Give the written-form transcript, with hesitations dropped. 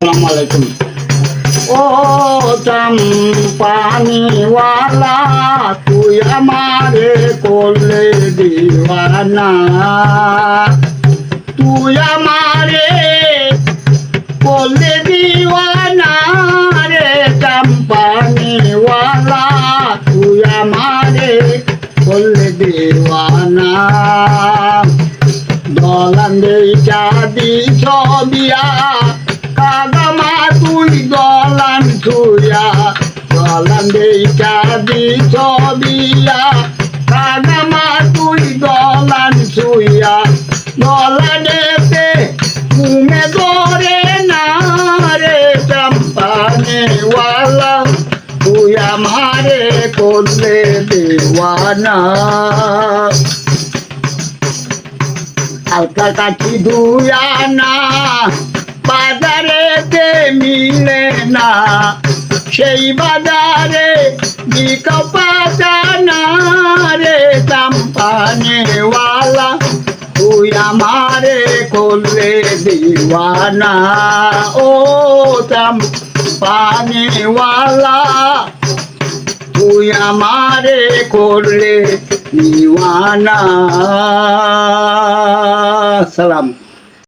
আসসালামু ও চম্পানিওয়ালা তুই আমারে করলে দিওয়ানা তুই আমারে করলে দিওয়ানা রে চম্পানিওয়ালা তুই আমারে করলে দিওয়ানা দলান্দে চাঁদি ছবিয়া কাদামা তুই দলান ছুয়া দলান্দে চাঁদি ছবিয়া কাদামা তুই দলান ছুয়া দলানেতে ঘুমে ধরে না রে চম্পানেওয়ালা তুই আমারে করলে দেওয়ানা হালকা কাঠি ধুয়ানা বাজারেতে মিলে না সেই বাজারে বিকা পাতানা রে চম্পানেওয়ালা তুই আমারে করলে দিওয়ানা ও চম্পানেওয়ালা তুই আমারে করলে দিওয়ানা। সালাম।